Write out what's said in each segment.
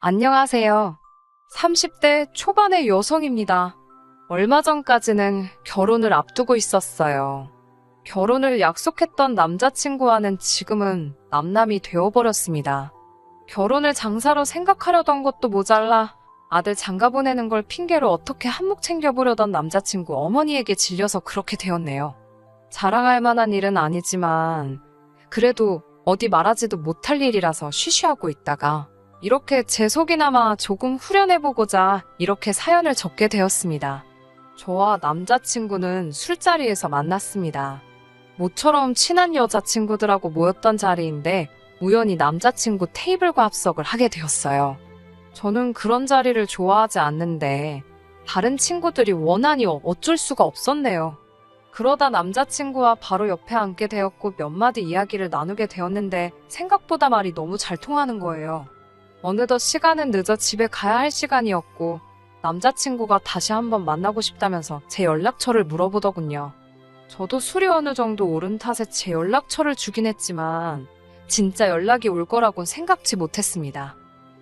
안녕하세요. 30대 초반의 여성입니다. 얼마 전까지는 결혼을 앞두고 있었어요. 결혼을 약속했던 남자친구와는 지금은 남남이 되어버렸습니다. 결혼을 장사로 생각하려던 것도 모자라 아들 장가 보내는 걸 핑계로 어떻게 한몫 챙겨보려던 남자친구 어머니에게 질려서 그렇게 되었네요. 자랑할 만한 일은 아니지만 그래도 어디 말하지도 못할 일이라서 쉬쉬하고 있다가 이렇게 제 속이나마 조금 후련해보고자 이렇게 사연을 적게 되었습니다. 저와 남자친구는 술자리에서 만났습니다. 모처럼 친한 여자친구들하고 모였던 자리인데 우연히 남자친구 테이블과 합석을 하게 되었어요. 저는 그런 자리를 좋아하지 않는데 다른 친구들이 원하니 어쩔 수가 없었네요. 그러다 남자친구와 바로 옆에 앉게 되었고 몇 마디 이야기를 나누게 되었는데 생각보다 말이 너무 잘 통하는 거예요. 어느덧 시간은 늦어 집에 가야 할 시간이었고 남자친구가 다시 한번 만나고 싶다면서 제 연락처를 물어보더군요. 저도 술이 어느 정도 오른 탓에 제 연락처를 주긴 했지만 진짜 연락이 올 거라곤 생각지 못했습니다.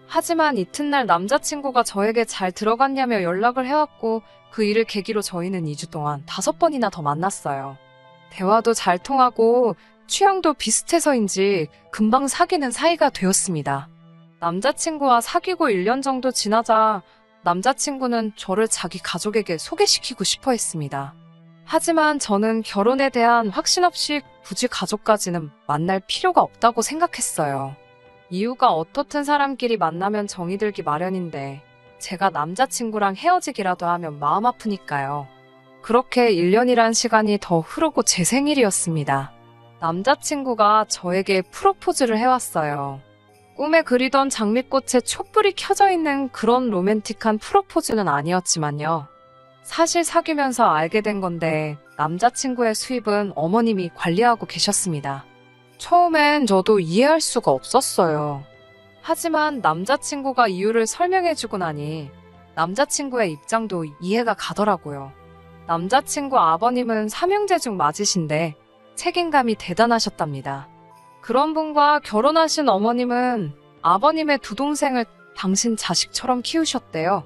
하지만 이튿날 남자친구가 저에게 잘 들어갔냐며 연락을 해왔고 그 일을 계기로 저희는 2주 동안 5번이나 더 만났어요. 대화도 잘 통하고 취향도 비슷해서인지 금방 사귀는 사이가 되었습니다. 남자친구와 사귀고 1년 정도 지나자 남자친구는 저를 자기 가족에게 소개시키고 싶어 했습니다. 하지만 저는 결혼에 대한 확신 없이 굳이 가족까지는 만날 필요가 없다고 생각했어요. 이유가 어떻든 사람끼리 만나면 정이 들기 마련인데 제가 남자친구랑 헤어지기라도 하면 마음 아프니까요. 그렇게 1년이란 시간이 더 흐르고 제 생일이었습니다. 남자친구가 저에게 프로포즈를 해왔어요. 꿈에 그리던 장미꽃에 촛불이 켜져 있는 그런 로맨틱한 프로포즈는 아니었지만요. 사실 사귀면서 알게 된 건데 남자친구의 수입은 어머님이 관리하고 계셨습니다. 처음엔 저도 이해할 수가 없었어요. 하지만 남자친구가 이유를 설명해주고 나니 남자친구의 입장도 이해가 가더라고요. 남자친구 아버님은 삼형제 중 맞으신데 책임감이 대단하셨답니다. 그런 분과 결혼하신 어머님은 아버님의 두 동생을 당신 자식처럼 키우셨대요.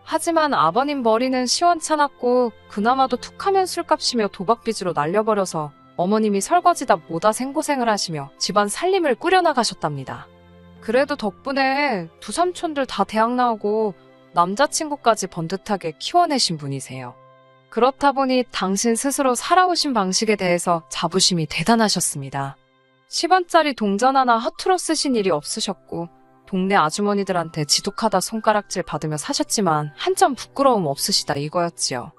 하지만 아버님 머리는 시원찮았고 그나마도 툭하면 술값이며 도박빚으로 날려버려서 어머님이 설거지다 뭐다 생고생을 하시며 집안 살림을 꾸려나가셨답니다. 그래도 덕분에 두 삼촌들 다 대학 나오고 남자친구까지 번듯하게 키워내신 분이세요. 그렇다 보니 당신 스스로 살아오신 방식에 대해서 자부심이 대단하셨습니다. 10원짜리 동전 하나 허투루 쓰신 일이 없으셨고 동네 아주머니들한테 지독하다 손가락질 받으며 사셨지만 한 점 부끄러움 없으시다 이거였지요.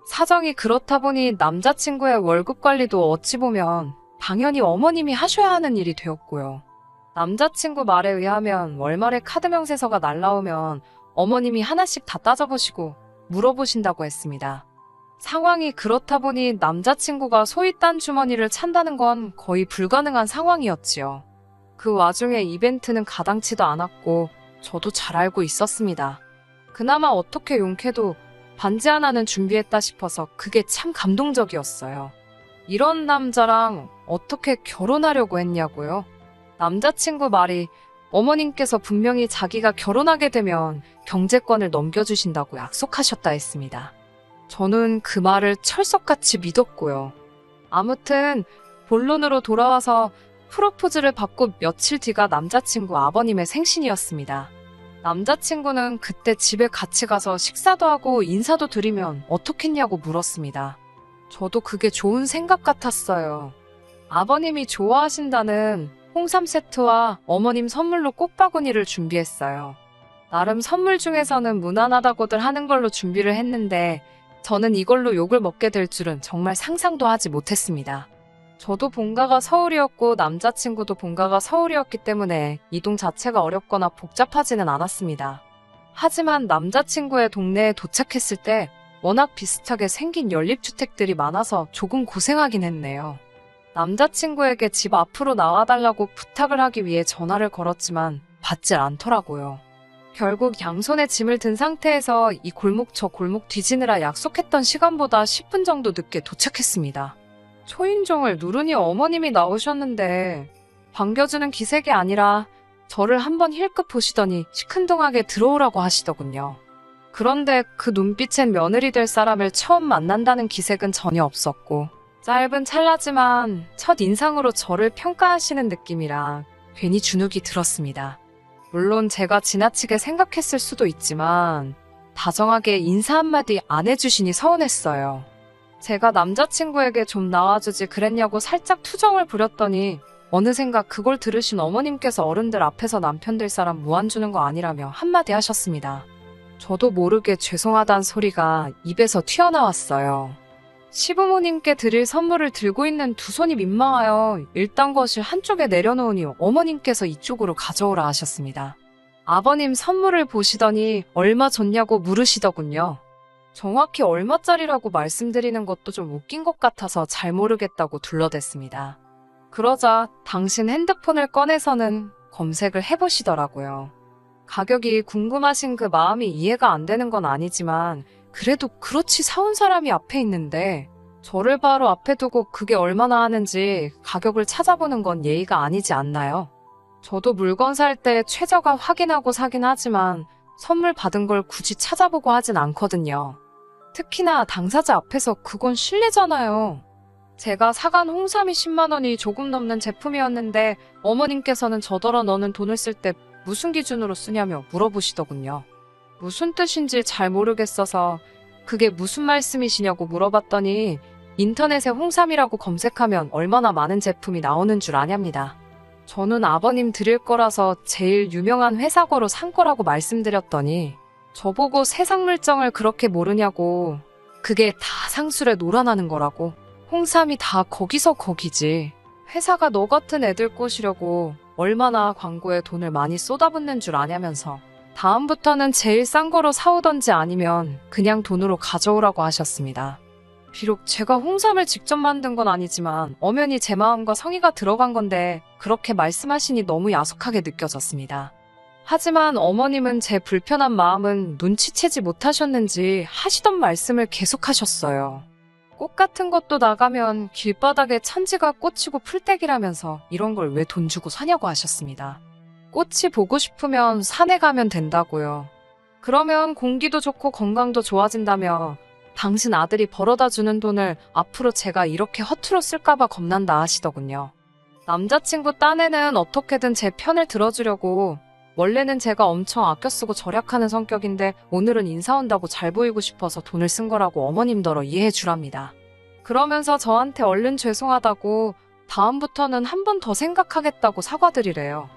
사정이 그렇다 보니 남자친구의 월급 관리도 어찌 보면 당연히 어머님이 하셔야 하는 일이 되었고요. 남자친구 말에 의하면 월말에 카드 명세서가 날라오면 어머님이 하나씩 다 따져보시고 물어보신다고 했습니다. 상황이 그렇다 보니 남자친구가 소위 딴 주머니를 찬다는 건 거의 불가능한 상황이었지요. 그 와중에 이벤트는 가당치도 않았고 저도 잘 알고 있었습니다. 그나마 어떻게 용케도 반지 하나는 준비했다 싶어서 그게 참 감동적이었어요. 이런 남자랑 어떻게 결혼하려고 했냐고요? 남자친구 말이 어머님께서 분명히 자기가 결혼하게 되면 경제권을 넘겨주신다고 약속하셨다 했습니다. 저는 그 말을 철석같이 믿었고요. 아무튼 본론으로 돌아와서 프로포즈를 받고 며칠 뒤가 남자친구 아버님의 생신이었습니다. 남자친구는 그때 집에 같이 가서 식사도 하고 인사도 드리면 어떻겠냐고 물었습니다. 저도 그게 좋은 생각 같았어요. 아버님이 좋아하신다는 홍삼 세트와 어머님 선물로 꽃바구니를 준비했어요. 나름 선물 중에서는 무난하다고들 하는 걸로 준비를 했는데 저는 이걸로 욕을 먹게 될 줄은 정말 상상도 하지 못했습니다. 저도 본가가 서울이었고 남자친구도 본가가 서울이었기 때문에 이동 자체가 어렵거나 복잡하지는 않았습니다. 하지만 남자친구의 동네에 도착했을 때 워낙 비슷하게 생긴 연립주택들이 많아서 조금 고생하긴 했네요. 남자친구에게 집 앞으로 나와달라고 부탁을 하기 위해 전화를 걸었지만 받질 않더라고요. 결국 양손에 짐을 든 상태에서 이 골목 저 골목 뒤지느라 약속했던 시간보다 10분 정도 늦게 도착했습니다. 초인종을 누르니 어머님이 나오셨는데 반겨주는 기색이 아니라 저를 한번 힐끗 보시더니 시큰둥하게 들어오라고 하시더군요. 그런데 그 눈빛엔 며느리 될 사람을 처음 만난다는 기색은 전혀 없었고 짧은 찰나지만 첫 인상으로 저를 평가하시는 느낌이라 괜히 주눅이 들었습니다. 물론 제가 지나치게 생각했을 수도 있지만 다정하게 인사 한마디 안 해주시니 서운했어요. 제가 남자친구에게 좀 나와주지 그랬냐고 살짝 투정을 부렸더니 어느샌가 그걸 들으신 어머님께서 어른들 앞에서 남편 될 사람 무안 주는 거 아니라며 한마디 하셨습니다. 저도 모르게 죄송하단 소리가 입에서 튀어나왔어요. 시부모님께 드릴 선물을 들고 있는 두 손이 민망하여 일단 것을 한쪽에 내려놓으니 어머님께서 이쪽으로 가져오라 하셨습니다. 아버님 선물을 보시더니 얼마 줬냐고 물으시더군요. 정확히 얼마짜리라고 말씀드리는 것도 좀 웃긴 것 같아서 잘 모르겠다고 둘러댔습니다. 그러자 당신 핸드폰을 꺼내서는 검색을 해보시더라고요. 가격이 궁금하신 그 마음이 이해가 안 되는 건 아니지만 그래도 그렇지 사온 사람이 앞에 있는데 저를 바로 앞에 두고 그게 얼마나 하는지 가격을 찾아보는 건 예의가 아니지 않나요? 저도 물건 살 때 최저가 확인하고 사긴 하지만 선물 받은 걸 굳이 찾아보고 하진 않거든요. 특히나 당사자 앞에서 그건 실례잖아요. 제가 사간 홍삼이 10만 원이 조금 넘는 제품이었는데 어머님께서는 저더러 너는 돈을 쓸 때 무슨 기준으로 쓰냐며 물어보시더군요. 무슨 뜻인지 잘 모르겠어서 그게 무슨 말씀이시냐고 물어봤더니 인터넷에 홍삼이라고 검색하면 얼마나 많은 제품이 나오는 줄 아냐입니다. 저는 아버님 드릴 거라서 제일 유명한 회사 거로 산 거라고 말씀드렸더니 저보고 세상 물정을 그렇게 모르냐고 그게 다 상술에 놀아나는 거라고 홍삼이 다 거기서 거기지 회사가 너 같은 애들 꼬시려고 얼마나 광고에 돈을 많이 쏟아붓는 줄 아냐면서 다음부터는 제일 싼 거로 사오던지 아니면 그냥 돈으로 가져오라고 하셨습니다. 비록 제가 홍삼을 직접 만든 건 아니지만 엄연히 제 마음과 성의가 들어간 건데 그렇게 말씀하시니 너무 야속하게 느껴졌습니다. 하지만 어머님은 제 불편한 마음은 눈치채지 못하셨는지 하시던 말씀을 계속하셨어요. 꽃 같은 것도 나가면 길바닥에 천지가 꽂히고 풀떼기라면서 이런 걸 왜 돈 주고 사냐고 하셨습니다. 꽃이 보고 싶으면 산에 가면 된다고요. 그러면 공기도 좋고 건강도 좋아진다며 당신 아들이 벌어다 주는 돈을 앞으로 제가 이렇게 허투루 쓸까봐 겁난다 하시더군요. 남자친구 딴에는 어떻게든 제 편을 들어주려고 원래는 제가 엄청 아껴 쓰고 절약하는 성격인데 오늘은 인사 온다고 잘 보이고 싶어서 돈을 쓴 거라고 어머님더러 이해해 주랍니다. 그러면서 저한테 얼른 죄송하다고 다음부터는 한 번 더 생각하겠다고 사과드리래요.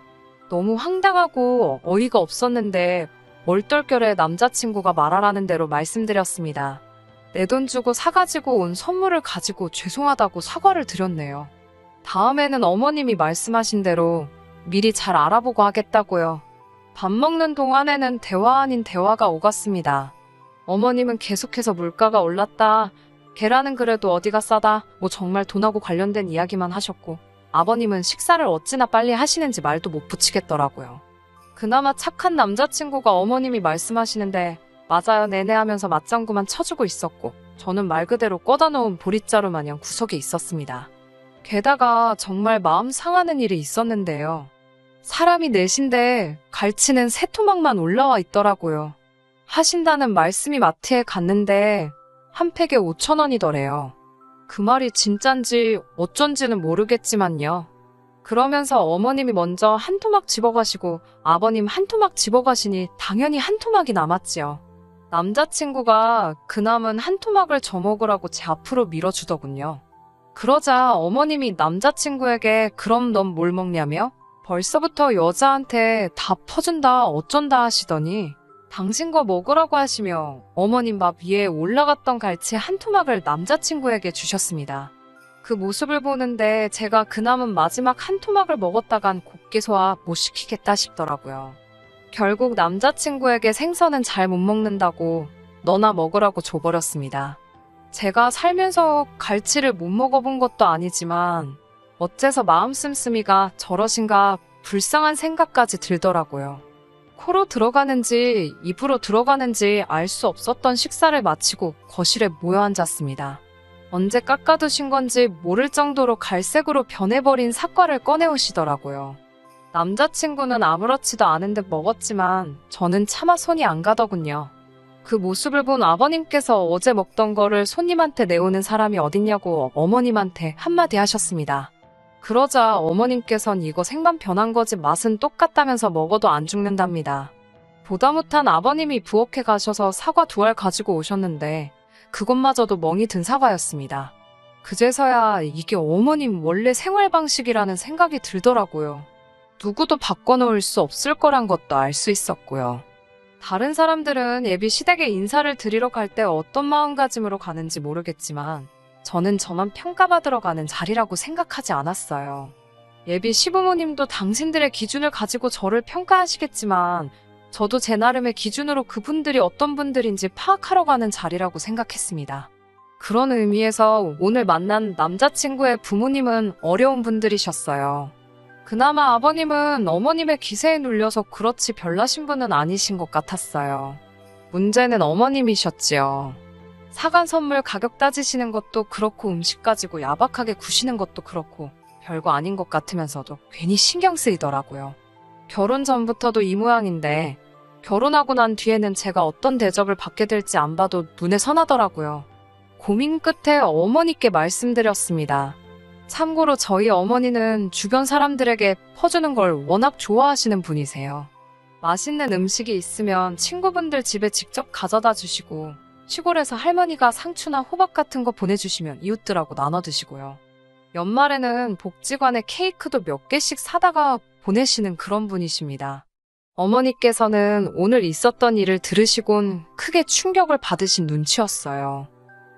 너무 황당하고 어이가 없었는데 얼떨결에 남자친구가 말하라는 대로 말씀드렸습니다. 내 돈 주고 사가지고 온 선물을 가지고 죄송하다고 사과를 드렸네요. 다음에는 어머님이 말씀하신 대로 미리 잘 알아보고 하겠다고요. 밥 먹는 동안에는 대화 아닌 대화가 오갔습니다. 어머님은 계속해서 물가가 올랐다. 계란은 그래도 어디가 싸다. 뭐 정말 돈하고 관련된 이야기만 하셨고 아버님은 식사를 어찌나 빨리 하시는지 말도 못 붙이겠더라고요. 그나마 착한 남자친구가 어머님이 말씀하시는데 맞아요 네네 하면서 맞장구만 쳐주고 있었고 저는 말 그대로 꺼다 놓은 보릿자루 마냥 구석에 있었습니다. 게다가 정말 마음 상하는 일이 있었는데요. 사람이 넷인데 갈치는 세 토막만 올라와 있더라고요. 하신다는 말씀이 마트에 갔는데 한 팩에 5,000원이더래요. 그 말이 진짠지 어쩐지는 모르겠지만요. 그러면서 어머님이 먼저 한 토막 집어가시고 아버님 한 토막 집어가시니 당연히 한 토막이 남았지요. 남자친구가 그 남은 한 토막을 저 먹으라고 제 앞으로 밀어주더군요. 그러자 어머님이 남자친구에게 그럼 넌 뭘 먹냐며 벌써부터 여자한테 다 퍼준다 어쩐다 하시더니 당신 거 먹으라고 하시며 어머님 밥 위에 올라갔던 갈치 한 토막을 남자친구에게 주셨습니다. 그 모습을 보는데 제가 그 남은 마지막 한 토막을 먹었다간 곱게 소화 못 시키겠다 싶더라고요. 결국 남자친구에게 생선은 잘 못 먹는다고 너나 먹으라고 줘버렸습니다. 제가 살면서 갈치를 못 먹어본 것도 아니지만 어째서 마음 씀씀이가 저러신가 불쌍한 생각까지 들더라고요. 코로 들어가는지 입으로 들어가는지 알 수 없었던 식사를 마치고 거실에 모여 앉았습니다. 언제 깎아두신 건지 모를 정도로 갈색으로 변해버린 사과를 꺼내오시더라고요. 남자친구는 아무렇지도 않은 듯 먹었지만 저는 차마 손이 안 가더군요. 그 모습을 본 아버님께서 어제 먹던 거를 손님한테 내오는 사람이 어딨냐고 어머님한테 한마디 하셨습니다. 그러자 어머님께선 이거 생만 변한 거지 맛은 똑같다면서 먹어도 안 죽는답니다. 보다 못한 아버님이 부엌에 가셔서 사과 2알 가지고 오셨는데 그것마저도 멍이 든 사과였습니다. 그제서야 이게 어머님 원래 생활 방식이라는 생각이 들더라고요. 누구도 바꿔놓을 수 없을 거란 것도 알 수 있었고요. 다른 사람들은 예비 시댁에 인사를 드리러 갈 때 어떤 마음가짐으로 가는지 모르겠지만 저는 저만 평가받으러 가는 자리라고 생각하지 않았어요. 예비 시부모님도 당신들의 기준을 가지고 저를 평가하시겠지만 저도 제 나름의 기준으로 그분들이 어떤 분들인지 파악하러 가는 자리라고 생각했습니다. 그런 의미에서 오늘 만난 남자친구의 부모님은 어려운 분들이셨어요. 그나마 아버님은 어머님의 기세에 눌려서 그렇지 별나신 분은 아니신 것 같았어요. 문제는 어머님이셨지요. 사간 선물 가격 따지시는 것도 그렇고 음식 가지고 야박하게 구시는 것도 그렇고 별거 아닌 것 같으면서도 괜히 신경 쓰이더라고요. 결혼 전부터도 이 모양인데 결혼하고 난 뒤에는 제가 어떤 대접을 받게 될지 안 봐도 눈에 선하더라고요. 고민 끝에 어머니께 말씀드렸습니다. 참고로 저희 어머니는 주변 사람들에게 퍼주는 걸 워낙 좋아하시는 분이세요. 맛있는 음식이 있으면 친구분들 집에 직접 가져다 주시고 시골에서 할머니가 상추나 호박 같은 거 보내주시면 이웃들하고 나눠 드시고요. 연말에는 복지관에 케이크도 몇 개씩 사다가 보내시는 그런 분이십니다. 어머니께서는 오늘 있었던 일을 들으시곤 크게 충격을 받으신 눈치였어요.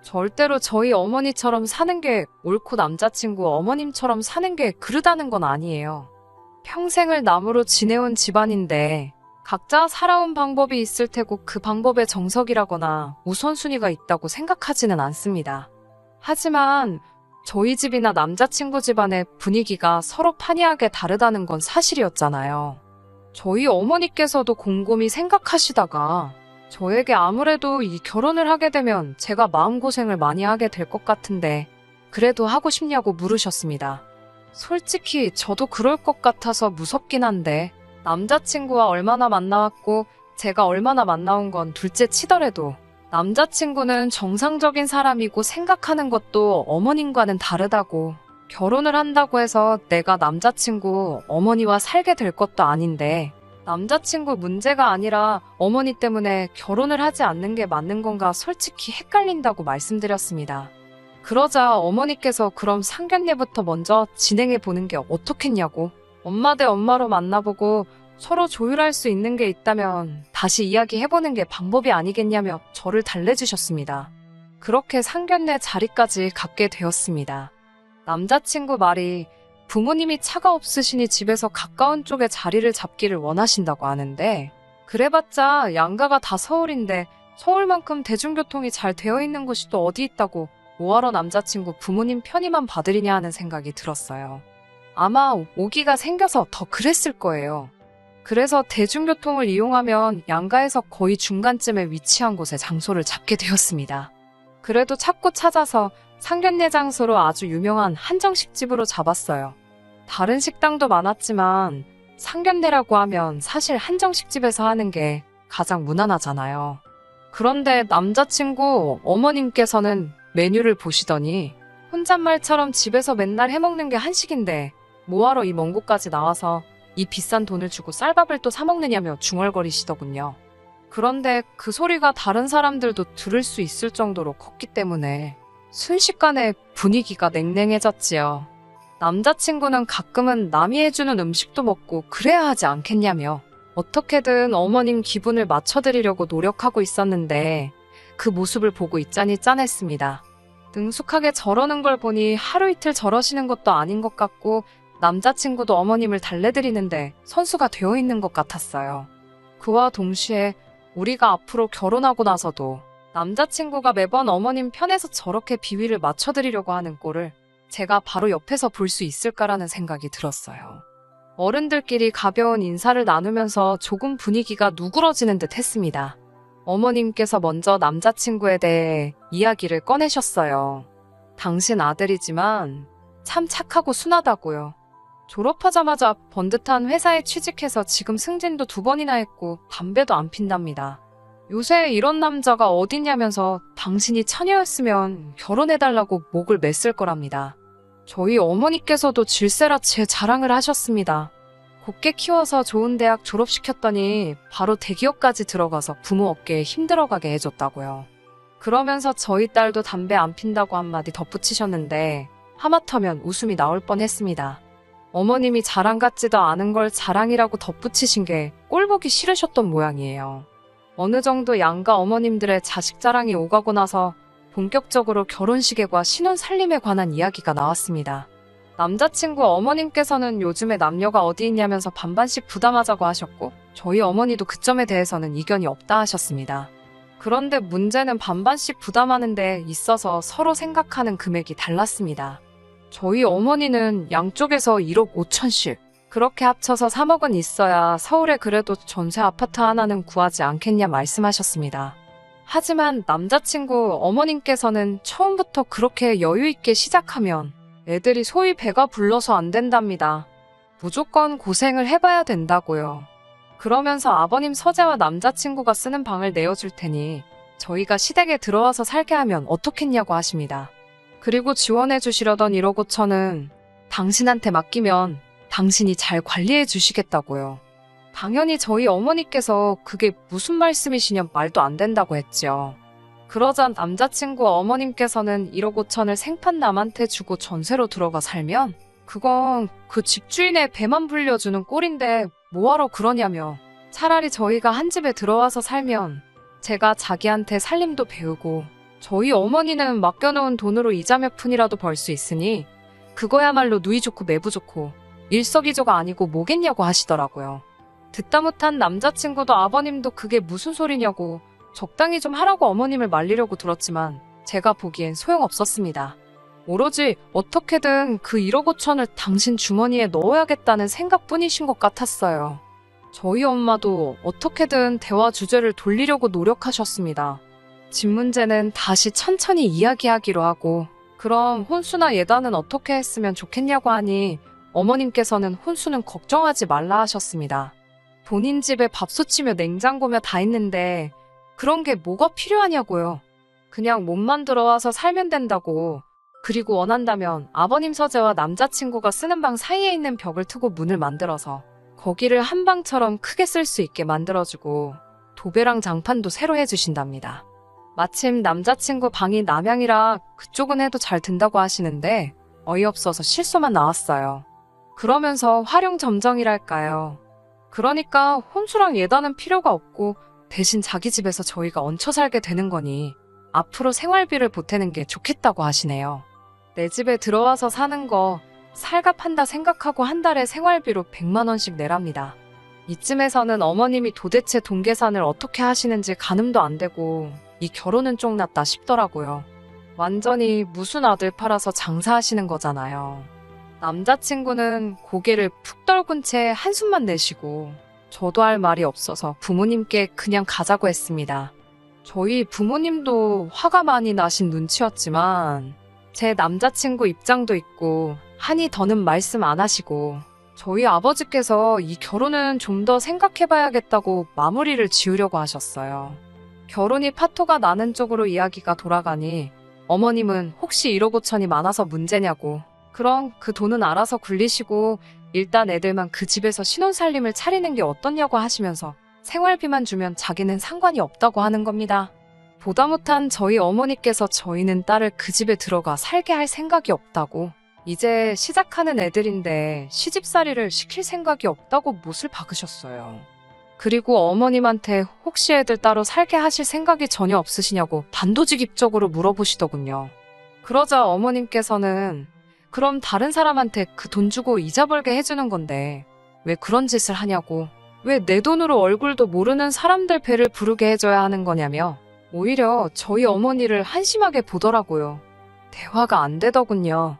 절대로 저희 어머니처럼 사는 게 옳고 남자친구 어머님처럼 사는 게 그르다는 건 아니에요. 평생을 남으로 지내온 집안인데 각자 살아온 방법이 있을 테고 그 방법에 정석이라거나 우선순위가 있다고 생각하지는 않습니다. 하지만 저희 집이나 남자친구 집안의 분위기가 서로 판이하게 다르다는 건 사실이었잖아요. 저희 어머니께서도 곰곰이 생각하시다가 저에게 아무래도 이 결혼을 하게 되면 제가 마음고생을 많이 하게 될 것 같은데 그래도 하고 싶냐고 물으셨습니다. 솔직히 저도 그럴 것 같아서 무섭긴 한데 남자친구와 얼마나 만나왔고 제가 얼마나 만나온 건 둘째 치더라도 남자친구는 정상적인 사람이고 생각하는 것도 어머님과는 다르다고 결혼을 한다고 해서 내가 남자친구 어머니와 살게 될 것도 아닌데 남자친구 문제가 아니라 어머니 때문에 결혼을 하지 않는 게 맞는 건가 솔직히 헷갈린다고 말씀드렸습니다. 그러자 어머니께서 그럼 상견례부터 먼저 진행해 보는 게 어떻겠냐고 엄마 대 엄마로 만나보고 서로 조율할 수 있는 게 있다면 다시 이야기해보는 게 방법이 아니겠냐며 저를 달래주셨습니다. 그렇게 상견례 자리까지 갖게 되었습니다. 남자친구 말이 부모님이 차가 없으시니 집에서 가까운 쪽에 자리를 잡기를 원하신다고 하는데 그래봤자 양가가 다 서울인데 서울만큼 대중교통이 잘 되어 있는 곳이 또 어디 있다고 뭐하러 남자친구 부모님 편의만 받으리냐 하는 생각이 들었어요. 아마 오기가 생겨서 더 그랬을 거예요. 그래서 대중교통을 이용하면 양가에서 거의 중간쯤에 위치한 곳에 장소를 잡게 되었습니다. 그래도 찾고 찾아서 상견례 장소로 아주 유명한 한정식집으로 잡았어요. 다른 식당도 많았지만 상견례라고 하면 사실 한정식집에서 하는 게 가장 무난하잖아요. 그런데 남자친구 어머님께서는 메뉴를 보시더니 혼잣말처럼 집에서 맨날 해먹는 게 한식인데 뭐하러 이 먼 곳까지 나와서 이 비싼 돈을 주고 쌀밥을 또 사 먹느냐며 중얼거리시더군요. 그런데 그 소리가 다른 사람들도 들을 수 있을 정도로 컸기 때문에 순식간에 분위기가 냉랭해졌지요. 남자친구는 가끔은 남이 해주는 음식도 먹고 그래야 하지 않겠냐며 어떻게든 어머님 기분을 맞춰드리려고 노력하고 있었는데 그 모습을 보고 있자니 짠했습니다. 능숙하게 저러는 걸 보니 하루 이틀 저러시는 것도 아닌 것 같고 남자친구도 어머님을 달래드리는데 선수가 되어 있는 것 같았어요. 그와 동시에 우리가 앞으로 결혼하고 나서도 남자친구가 매번 어머님 편에서 저렇게 비위를 맞춰드리려고 하는 꼴을 제가 바로 옆에서 볼 수 있을까라는 생각이 들었어요. 어른들끼리 가벼운 인사를 나누면서 조금 분위기가 누그러지는 듯 했습니다. 어머님께서 먼저 남자친구에 대해 이야기를 꺼내셨어요. 당신 아들이지만 참 착하고 순하다고요. 졸업하자마자 번듯한 회사에 취직해서 지금 승진도 2번이나 했고 담배도 안 핀답니다. 요새 이런 남자가 어딨냐면서 당신이 처녀였으면 결혼해달라고 목을 맸을 거랍니다. 저희 어머니께서도 질세라 제 자랑을 하셨습니다. 곱게 키워서 좋은 대학 졸업시켰더니 바로 대기업까지 들어가서 부모 어깨에 힘들어가게 해줬다고요. 그러면서 저희 딸도 담배 안 핀다고 한마디 덧붙이셨는데 하마터면 웃음이 나올 뻔했습니다. 어머님이 자랑 같지도 않은 걸 자랑이라고 덧붙이신 게 꼴보기 싫으셨던 모양이에요. 어느 정도 양가 어머님들의 자식 자랑이 오가고 나서 본격적으로 결혼식에과 신혼 살림에 관한 이야기가 나왔습니다. 남자친구 어머님께서는 요즘에 남녀가 어디 있냐면서 반반씩 부담하자고 하셨고 저희 어머니도 그 점에 대해서는 이견이 없다 하셨습니다. 그런데 문제는 반반씩 부담하는 데 있어서 서로 생각하는 금액이 달랐습니다. 저희 어머니는 양쪽에서 1억 5천씩 그렇게 합쳐서 3억은 있어야 서울에 그래도 전세 아파트 하나는 구하지 않겠냐 말씀하셨습니다. 하지만 남자친구 어머님께서는 처음부터 그렇게 여유있게 시작하면 애들이 소위 배가 불러서 안 된답니다. 무조건 고생을 해봐야 된다고요. 그러면서 아버님 서재와 남자친구가 쓰는 방을 내어줄 테니 저희가 시댁에 들어와서 살게 하면 어떻겠냐고 하십니다. 그리고 지원해 주시려던 1억 5천은 당신한테 맡기면 당신이 잘 관리해 주시겠다고요. 당연히 저희 어머니께서 그게 무슨 말씀이시냐 말도 안 된다고 했죠. 그러자 남자친구 어머님께서는 1억 5천을 생판 남한테 주고 전세로 들어가 살면 그건 그 집주인의 배만 불려주는 꼴인데 뭐하러 그러냐며 차라리 저희가 한 집에 들어와서 살면 제가 자기한테 살림도 배우고 저희 어머니는 맡겨놓은 돈으로 이자 몇 푼이라도 벌 수 있으니 그거야말로 누이 좋고 매부 좋고 일석이조가 아니고 뭐겠냐고 하시더라고요. 듣다 못한 남자친구도 아버님도 그게 무슨 소리냐고 적당히 좀 하라고 어머님을 말리려고 들었지만 제가 보기엔 소용없었습니다. 오로지 어떻게든 그 1억 5천을 당신 주머니에 넣어야겠다는 생각뿐이신 것 같았어요. 저희 엄마도 어떻게든 대화 주제를 돌리려고 노력하셨습니다. 집 문제는 다시 천천히 이야기하기로 하고 그럼 혼수나 예단은 어떻게 했으면 좋겠냐고 하니 어머님께서는 혼수는 걱정하지 말라 하셨습니다. 본인 집에 밥솥이며 냉장고며 다 있는데 그런 게 뭐가 필요하냐고요. 그냥 몸만 들어와서 살면 된다고. 그리고 원한다면 아버님 서재와 남자친구가 쓰는 방 사이에 있는 벽을 트고 문을 만들어서 거기를 한 방처럼 크게 쓸 수 있게 만들어주고 도배랑 장판도 새로 해주신답니다. 마침 남자친구 방이 남향이라 그쪽은 해도 잘 든다고 하시는데 어이없어서 실소만 나왔어요. 그러면서 활용점정이랄까요. 그러니까 혼수랑 예단은 필요가 없고 대신 자기 집에서 저희가 얹혀 살게 되는 거니 앞으로 생활비를 보태는 게 좋겠다고 하시네요. 내 집에 들어와서 사는 거 살갑한다 생각하고 한 달에 생활비로 100만 원씩 내랍니다. 이쯤에서는 어머님이 도대체 돈 계산을 어떻게 하시는지 가늠도 안 되고 이 결혼은 쫑났다 싶더라고요. 완전히 무슨 아들 팔아서 장사하시는 거잖아요. 남자친구는 고개를 푹 떨군 채 한숨만 내쉬고 저도 할 말이 없어서 부모님께 그냥 가자고 했습니다. 저희 부모님도 화가 많이 나신 눈치였지만 제 남자친구 입장도 있고 하니 더는 말씀 안 하시고 저희 아버지께서 이 결혼은 좀 더 생각해봐야겠다고 마무리를 지으려고 하셨어요. 결혼이 파토가 나는 쪽으로 이야기가 돌아가니 어머님은 혹시 1억 5천이 많아서 문제냐고 그럼 그 돈은 알아서 굴리시고 일단 애들만 그 집에서 신혼살림을 차리는 게 어떻냐고 하시면서 생활비만 주면 자기는 상관이 없다고 하는 겁니다. 보다 못한 저희 어머니께서 저희는 딸을 그 집에 들어가 살게 할 생각이 없다고 이제 시작하는 애들인데 시집살이를 시킬 생각이 없다고 못을 박으셨어요. 그리고 어머님한테 혹시 애들 따로 살게 하실 생각이 전혀 없으시냐고 단도직입적으로 물어보시더군요. 그러자 어머님께서는 그럼 다른 사람한테 그 돈 주고 이자 벌게 해주는 건데 왜 그런 짓을 하냐고 왜 내 돈으로 얼굴도 모르는 사람들 배를 부르게 해줘야 하는 거냐며 오히려 저희 어머니를 한심하게 보더라고요. 대화가 안 되더군요.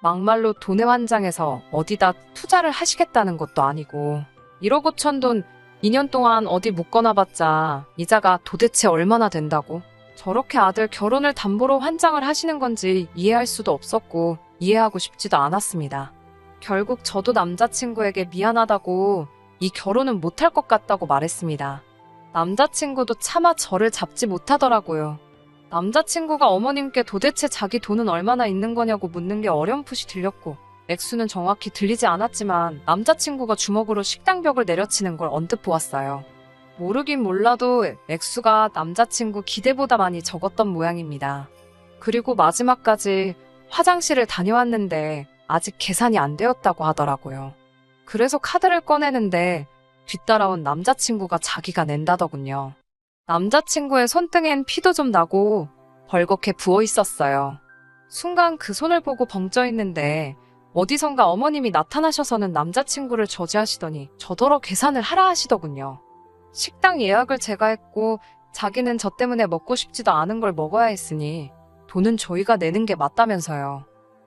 막말로 돈에 환장해서 어디다 투자를 하시겠다는 것도 아니고 1억 5천 돈 2년 동안 어디 묶어놔봤자 이자가 도대체 얼마나 된다고 저렇게 아들 결혼을 담보로 환장을 하시는 건지 이해할 수도 없었고 이해하고 싶지도 않았습니다. 결국 저도 남자친구에게 미안하다고 이 결혼은 못할 것 같다고 말했습니다. 남자친구도 차마 저를 잡지 못하더라고요. 남자친구가 어머님께 도대체 자기 돈은 얼마나 있는 거냐고 묻는 게 어렴풋이 들렸고 액수는 정확히 들리지 않았지만 남자친구가 주먹으로 식당벽을 내려치는 걸 언뜻 보았어요. 모르긴 몰라도 액수가 남자친구 기대보다 많이 적었던 모양입니다. 그리고 마지막까지 화장실을 다녀왔는데 아직 계산이 안 되었다고 하더라고요. 그래서 카드를 꺼내는데 뒤따라온 남자친구가 자기가 낸다더군요. 남자친구의 손등엔 피도 좀 나고 벌겋게 부어 있었어요. 순간 그 손을 보고 벙쪄 있는데 어디선가 어머님이 나타나셔서는 남자친구를 저지하시더니 저더러 계산을 하라 하시더군요. 식당 예약을 제가 했고 자기는 저 때문에 먹고 싶지도 않은 걸 먹어야 했으니 돈은 저희가 내는 게 맞다면서요.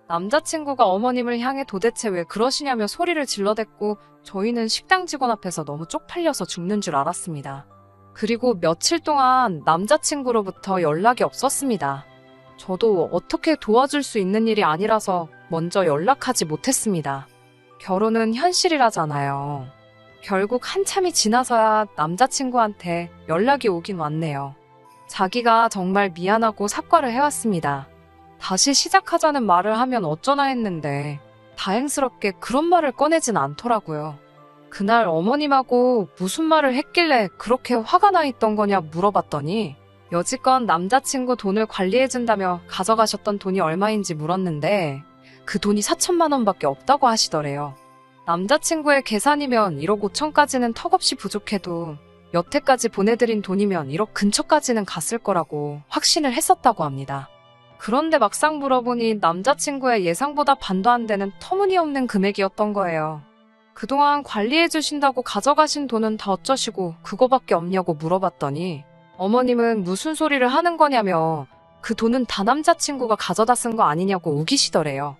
남자친구가 어머님을 향해 도대체 왜 그러시냐며 소리를 질러댔고 저희는 식당 직원 앞에서 너무 쪽팔려서 죽는 줄 알았습니다. 그리고 며칠 동안 남자친구로부터 연락이 없었습니다. 저도 어떻게 도와줄 수 있는 일이 아니라서 먼저 연락하지 못했습니다. 결혼은 현실이라잖아요. 결국 한참이 지나서야 남자친구한테 연락이 오긴 왔네요. 자기가 정말 미안하고 사과를 해왔습니다. 다시 시작하자는 말을 하면 어쩌나 했는데 다행스럽게 그런 말을 꺼내진 않더라고요. 그날 어머님하고 무슨 말을 했길래 그렇게 화가 나 있던 거냐 물어봤더니 여지껏 남자친구 돈을 관리해준다며 가져가셨던 돈이 얼마인지 물었는데 그 돈이 4천만 원밖에 없다고 하시더래요. 남자친구의 계산이면 1억 5천까지는 턱없이 부족해도 여태까지 보내드린 돈이면 1억 근처까지는 갔을 거라고 확신을 했었다고 합니다. 그런데 막상 물어보니 남자친구의 예상보다 반도 안 되는 터무니없는 금액이었던 거예요. 그동안 관리해주신다고 가져가신 돈은 다 어쩌시고 그거밖에 없냐고 물어봤더니 어머님은 무슨 소리를 하는 거냐며 그 돈은 다 남자친구가 가져다 쓴 거 아니냐고 우기시더래요.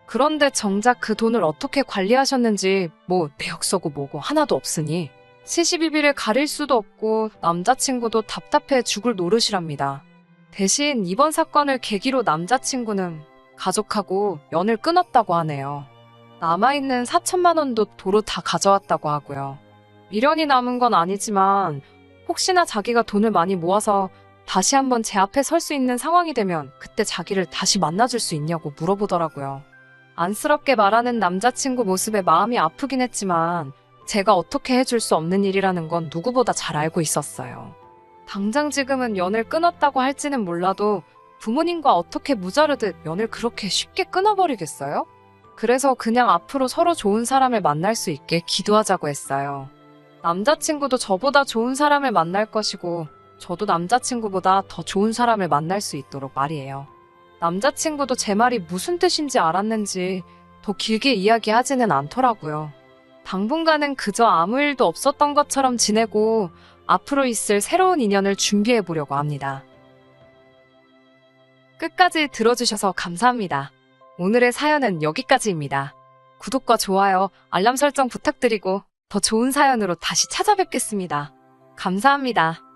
그런데 정작 그 돈을 어떻게 관리하셨는지 뭐 내역서고 뭐고 하나도 없으니 시시비비를 가릴 수도 없고 남자친구도 답답해 죽을 노릇이랍니다. 대신 이번 사건을 계기로 남자친구는 가족하고 연을 끊었다고 하네요. 남아있는 4천만 원도 도로 다 가져왔다고 하고요. 미련이 남은 건 아니지만 혹시나 자기가 돈을 많이 모아서 다시 한번 제 앞에 설 수 있는 상황이 되면 그때 자기를 다시 만나줄 수 있냐고 물어보더라고요. 안쓰럽게 말하는 남자친구 모습에 마음이 아프긴 했지만 제가 어떻게 해줄 수 없는 일이라는 건 누구보다 잘 알고 있었어요. 당장 지금은 연을 끊었다고 할지는 몰라도 부모님과 어떻게 무자르듯 연을 그렇게 쉽게 끊어버리겠어요? 그래서 그냥 앞으로 서로 좋은 사람을 만날 수 있게 기도하자고 했어요. 남자친구도 저보다 좋은 사람을 만날 것이고 저도 남자친구보다 더 좋은 사람을 만날 수 있도록 말이에요. 남자친구도 제 말이 무슨 뜻인지 알았는지 더 길게 이야기하지는 않더라고요. 당분간은 그저 아무 일도 없었던 것처럼 지내고 앞으로 있을 새로운 인연을 준비해 보려고 합니다. 끝까지 들어주셔서 감사합니다. 오늘의 사연은 여기까지입니다. 구독과 좋아요, 알람 설정 부탁드리고 더 좋은 사연으로 다시 찾아뵙겠습니다. 감사합니다.